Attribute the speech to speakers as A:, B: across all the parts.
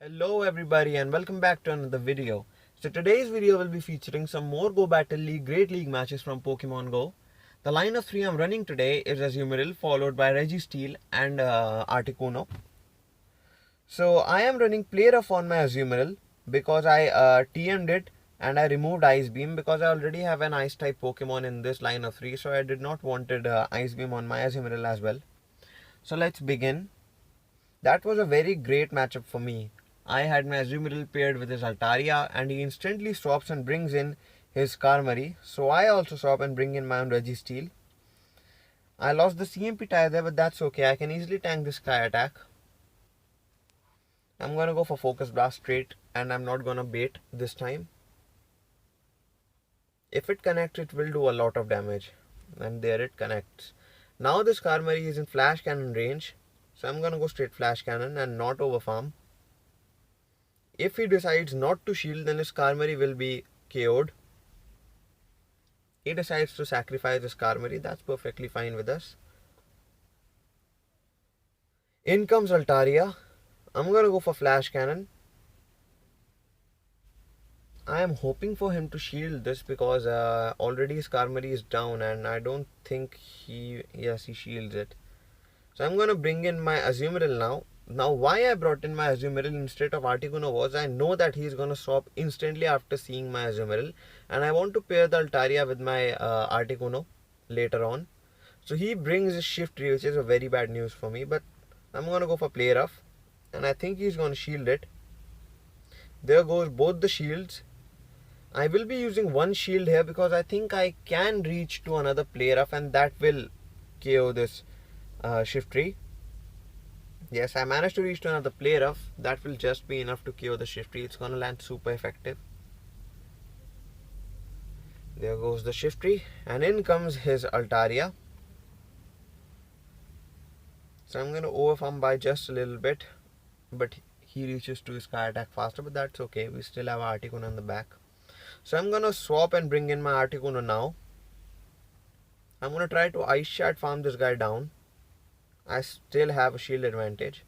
A: Hello everybody and welcome back to another video. So today's video will be featuring some more Go Battle League Great League matches from Pokemon Go. The line of 3 I'm running today is Azumarill followed by Registeel and Articuno. So I am running Player Off on my Azumarill because I TM'd it and I removed Ice Beam because I already have an Ice type Pokemon in this line of 3, so I did not wanted Ice Beam on my Azumarill as well. So let's begin. That was a very great matchup for me. I had my Azumarill paired with his Altaria and he instantly swaps and brings in his Skarmory. So I also swap and bring in my own Registeel. I lost the CMP tie there, but that's okay. I can easily tank this Sky attack. I'm gonna go for Focus Blast straight and I'm not gonna bait this time. If it connects, it will do a lot of damage. And there it connects. Now this Skarmory is in Flash Cannon range. So I'm gonna go straight Flash Cannon and not overfarm. If he decides not to shield, then his Skarmory will be KO'd. He decides to sacrifice his Skarmory. That's perfectly fine with us. In comes Altaria. I'm gonna go for Flash Cannon. I am hoping for him to shield this because already his Skarmory is down and I don't think he shields it. So I'm gonna bring in my Azumarill now. Now why I brought in my Azumarill instead of Articuno was I know that he's gonna swap instantly after seeing my Azumarill and I want to pair the Altaria with my Articuno later on. So he brings his Shiftry, which is a very bad news for me, but I'm gonna go for Play Rough and I think he's gonna shield it. There goes both the shields. I will be using one shield here because I think I can reach to another Play Rough and that will KO this Shiftry. Yes, I managed to reach to another Play Rough. That will just be enough to KO the Shiftry. It's gonna land super effective. There goes the Shiftry. And in comes his Altaria. So I'm gonna overfarm by just a little bit. But he reaches to his Sky attack faster, but that's okay. We still have Articuno on the back. So I'm gonna swap and bring in my Articuno now. I'm gonna try to Ice Shard farm this guy down. I still have a shield advantage.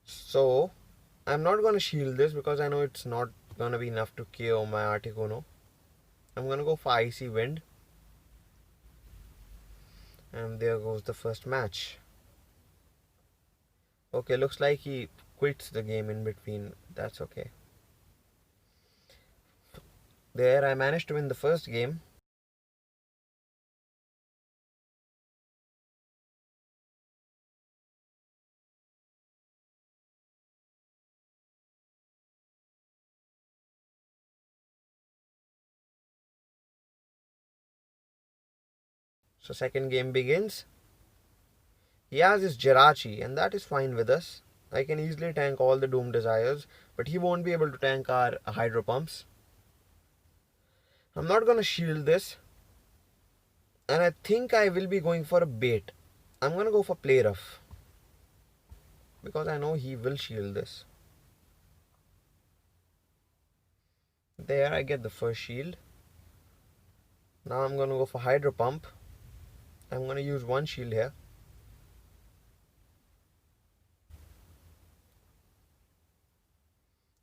A: So I'm not gonna shield this because I know it's not gonna be enough to KO my Articuno. I'm gonna go for Icy Wind. And there goes the first match. Okay, looks like he quits the game in between. That's okay. There I managed to win the first game. So second game begins. He has his Jirachi and that is fine with us. I can easily tank all the Doom Desires, but he won't be able to tank our Hydro Pumps. I'm not gonna shield this. And I think I will be going for a bait. I'm gonna go for Play Rough. Because I know he will shield this. There I get the first shield. Now I'm gonna go for Hydro Pump. I'm gonna use one shield here.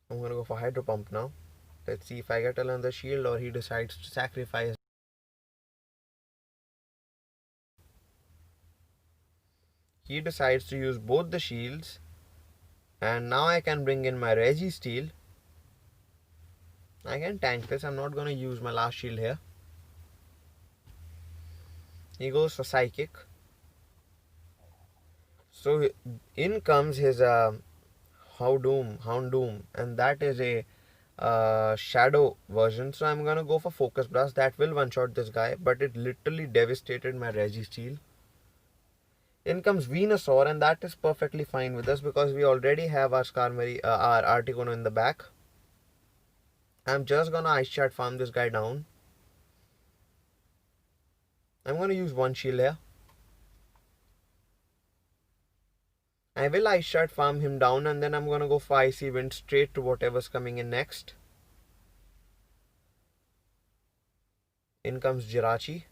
A: I'm gonna go for Hydro Pump now. Let's see if I get another shield or he decides to sacrifice. He decides to use both the shields. And now I can bring in my Registeel. I can tank this. I'm not gonna use my last shield here. He goes for Psychic. So in comes his Houndoom, and that is a shadow version. So I'm gonna go for Focus Blast. That will one shot this guy, but it literally devastated my Registeel. In comes Venusaur, and that is perfectly fine with us because we already have our Skarmory, our Articuno in the back. I'm just gonna Ice Shard farm this guy down. I'm gonna use one shield here. I will Ice Shard farm him down and then I'm gonna go for Icy Wind straight to whatever's coming in next. In comes Jirachi.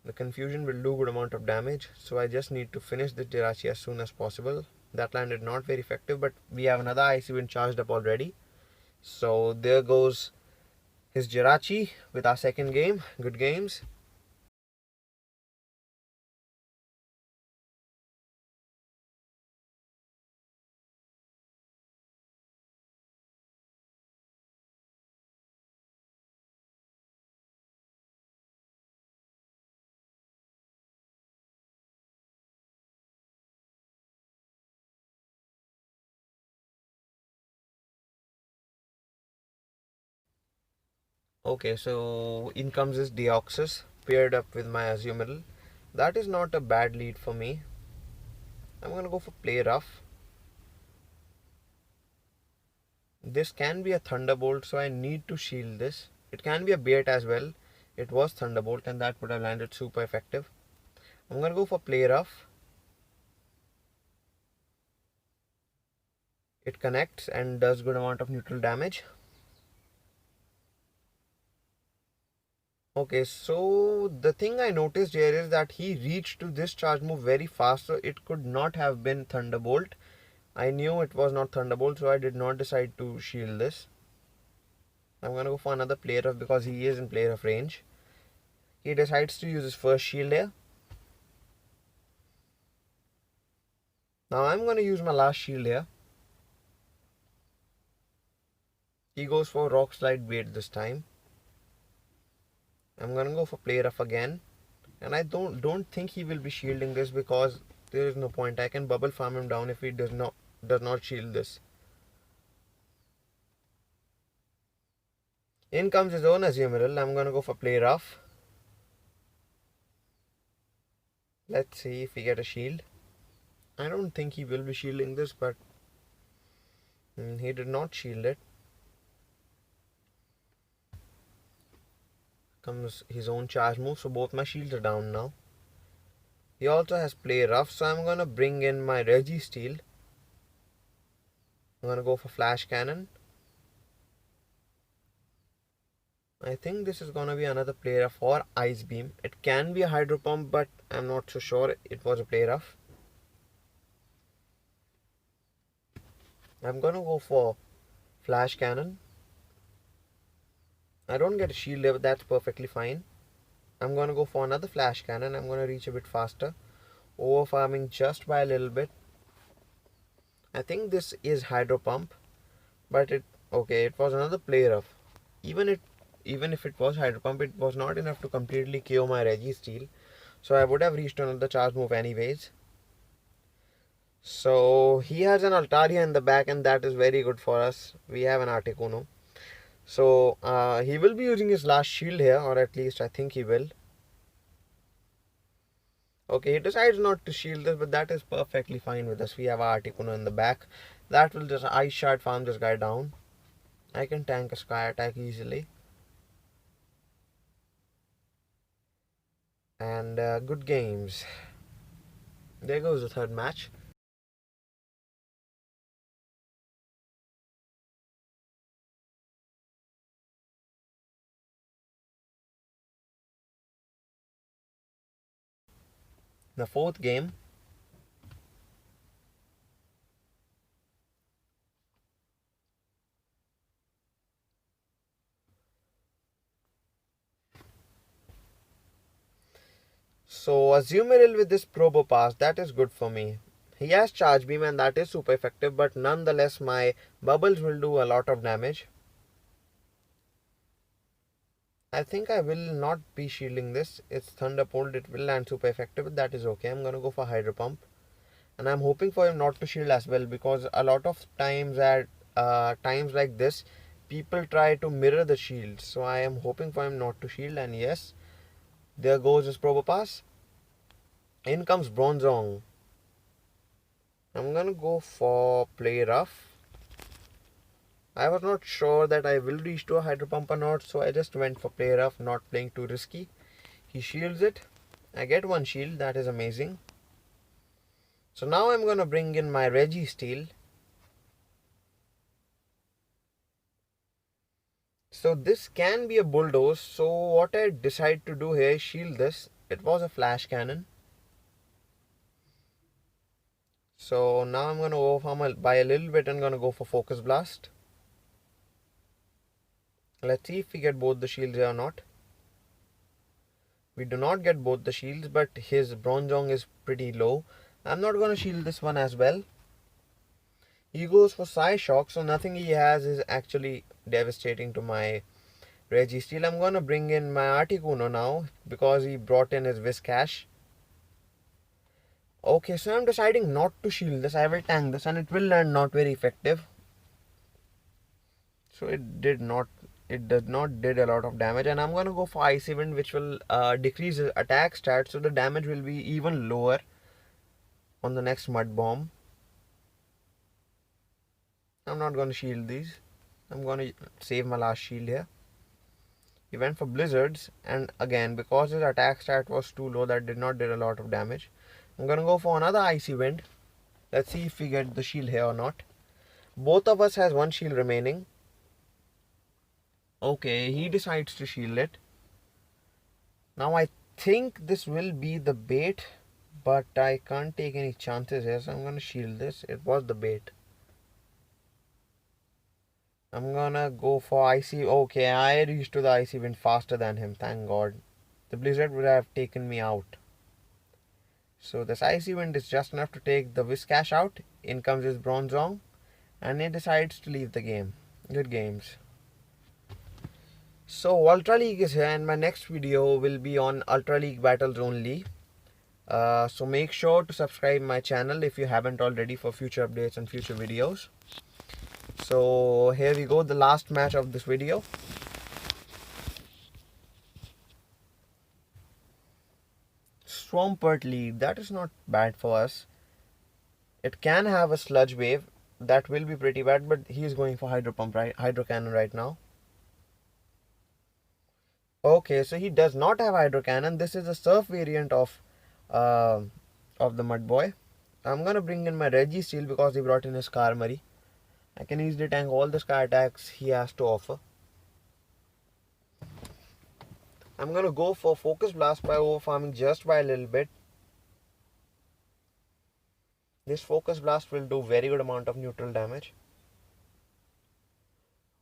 A: The confusion will do good amount of damage, so I just need to finish the Jirachi as soon as possible. That landed not very effective, but we have another Icy Wind charged up already. So there goes his Jirachi with our second game. Good games. Okay, so in comes this Deoxys paired up with my Azumarill. That is not a bad lead for me. I'm gonna go for play rough. This can be a Thunderbolt, so I need to shield this. It can be a bait as well. It was Thunderbolt and that would have landed super effective. I'm gonna go for play rough. It connects and does good amount of neutral damage. Okay, so the thing I noticed here is that he reached to this charge move very fast, so it could not have been Thunderbolt. I knew it was not Thunderbolt, so I did not decide to shield this. I'm gonna go for another player of because he is in player of range. He decides to use his first shield here. Now I'm gonna use my last shield here. He goes for Rock Slide Bait this time. I'm gonna go for play rough again. And I don't think he will be shielding this because there is no point. I can bubble farm him down if he does not shield this. In comes his own Azumarill. I'm gonna go for play rough. Let's see if we get a shield. I don't think he will be shielding this, but he did not shield it. Comes his own charge move, so both my shields are down now. He also has play rough, so I'm gonna bring in my Registeel. I'm gonna go for flash cannon. I think this is gonna be another play rough or ice beam. It can be a hydro pump, but I'm not so sure. It was a play rough. I'm gonna go for flash cannon. I don't get a shield there, but that's perfectly fine. I'm gonna go for another flash cannon. I'm gonna reach a bit faster. Over farming just by a little bit. I think this is hydro pump, but it was another play rough. Even if it was hydro pump, it was not enough to completely KO my Registeel. So I would have reached another charge move anyways. So he has an Altaria in the back and that is very good for us. We have an Articuno. So he will be using his last shield here, or at least I think he will. Okay, he decides not to shield this, but that is perfectly fine with us. We have our Articuno in the back. That will just Ice Shard farm this guy down. I can tank a Sky Attack easily. And good games. There goes the third match. The fourth game. So Azumarill with this Probo Pass, that is good for me. He has Charge Beam and that is super effective, but nonetheless my bubbles will do a lot of damage. I think I will not be shielding this. It's Thunderbolt, it will land super effective, but that is okay. I'm gonna go for Hydro Pump. And I'm hoping for him not to shield as well, because a lot of times at times like this, people try to mirror the shield. So I am hoping for him not to shield, and yes, there goes his Probo Pass. In comes Bronzong. I'm gonna go for play rough. I was not sure that I will reach to a Hydro Pump or not, so I just went for play rough, not playing too risky. He shields it. I get one shield, that is amazing. So now I'm gonna bring in my Registeel. So this can be a bulldoze. So what I decide to do here is shield this. It was a flash cannon. So now I'm gonna overfarm by a little bit and gonna go for Focus Blast. Let's see if we get both the shields here or not. We do not get both the shields, but his Bronzong is pretty low. I'm not gonna shield this one as well. He goes for Psyshock, so nothing he has is actually devastating to my Registeel. I'm gonna bring in my Articuno now because he brought in his Whiscash. Okay, so I'm deciding not to shield this. I will tank this and it will land not very effective. So it did not did a lot of damage, and I'm gonna go for Icy Wind, which will decrease his attack stat, so the damage will be even lower on the next Mud Bomb. I'm not gonna shield these. I'm gonna save my last shield here. He went for Blizzards, and again, because his attack stat was too low, that did a lot of damage. I'm gonna go for another Icy Wind. Let's see if we get the shield here or not. Both of us has one shield remaining. Okay, he decides to shield it. Now I think this will be the bait, but I can't take any chances here, so I'm gonna shield this. It was the bait. I'm gonna go for Icy. Okay, I reached to the Icy Wind faster than him, thank God. The Blizzard would have taken me out. So this Icy Wind is just enough to take the Whiscash out. In comes his Bronzong, and he decides to leave the game. Good games. So Ultra League is here, and my next video will be on Ultra League battles only. So make sure to subscribe my channel if you haven't already for future updates and future videos. So here we go, the last match of this video. Swampert lead, that is not bad for us. It can have a Sludge Wave, that will be pretty bad, but he is going for Hydro Cannon right now. Okay, so he does not have Hydro Cannon. This is a Surf variant of the Mud Boy. I'm gonna bring in my Registeel because he brought in his Skarmory. I can easily tank all the Sky attacks he has to offer. I'm gonna go for Focus Blast by overfarming just by a little bit. This Focus Blast will do very good amount of neutral damage.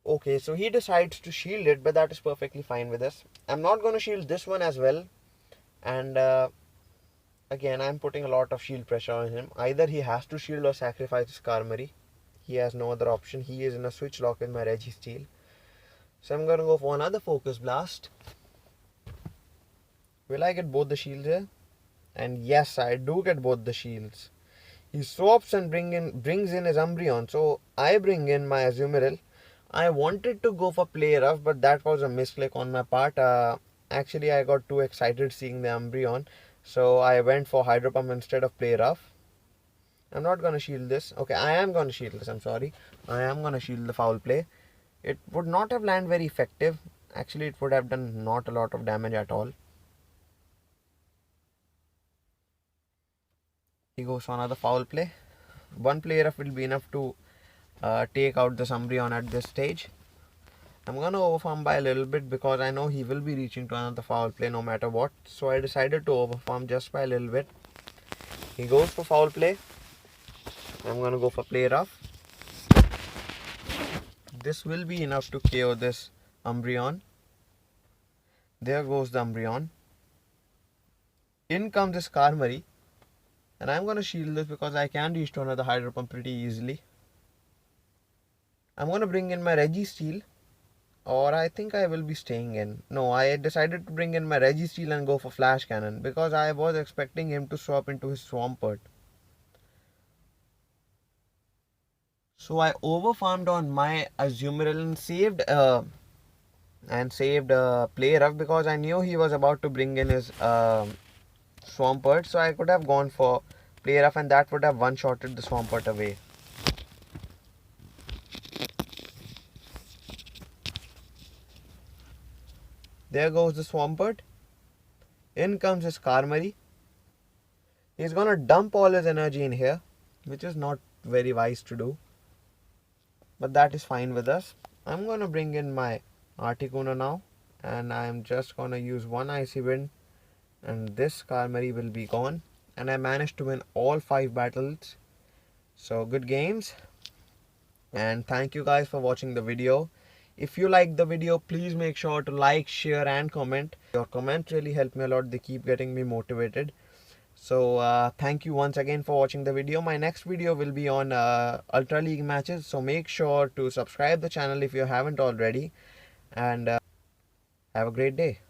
A: Okay, so he decides to shield it, but that is perfectly fine with us. I'm not gonna shield this one as well, and again I'm putting a lot of shield pressure on him. Either he has to shield or sacrifice his Skarmory. He has no other option. He is in a switch lock with my Registeel. So I'm gonna go for another Focus Blast. Will I get both the shields here? And yes, I do get both the shields. He swaps and brings in his Umbreon. So I bring in my Azumarill. I wanted to go for Play Rough, but that was a misclick on my part. Actually, I got too excited seeing the Umbreon, so I went for Hydro Pump instead of Play Rough. I'm not gonna shield this. Okay, I am gonna shield this. I'm sorry. I am gonna shield the Foul Play. It would not have landed very effective. Actually, it would have done not a lot of damage at all. He goes for another Foul Play. One Play Rough will be enough to take out the Umbreon at this stage. I'm gonna overfarm by a little bit because I know he will be reaching to another Foul Play no matter what. So I decided to overfarm just by a little bit. He goes for Foul Play. I'm gonna go for Play Rough. This will be enough to KO this Umbreon. There goes the Umbreon. In comes this Skarmory. And I'm gonna shield this because I can reach to another Hydro Pump pretty easily. I'm gonna bring in my Registeel, or I think I will be staying in. No, I decided to bring in my Registeel and go for Flash Cannon because I was expecting him to swap into his Swampert. So I overfarmed on my Azumarill and saved Play Rough because I knew he was about to bring in his Swampert, so I could have gone for Play Rough and that would have one-shotted the Swampert away. There goes the Swampert. In comes his Skarmory. He's gonna dump all his energy in here, which is not very wise to do. But that is fine with us. I'm gonna bring in my Articuno now, and I'm just gonna use one Icy Wind, and this Skarmory will be gone. And I managed to win all 5 battles So good games, and thank you guys for watching the video. If you like the video, please make sure to like, share and comment. Your comments really help me a lot. They keep getting me motivated. So thank you once again for watching the video. My next video will be on Ultra League matches, so make sure to subscribe the channel if you haven't already, and have a great day.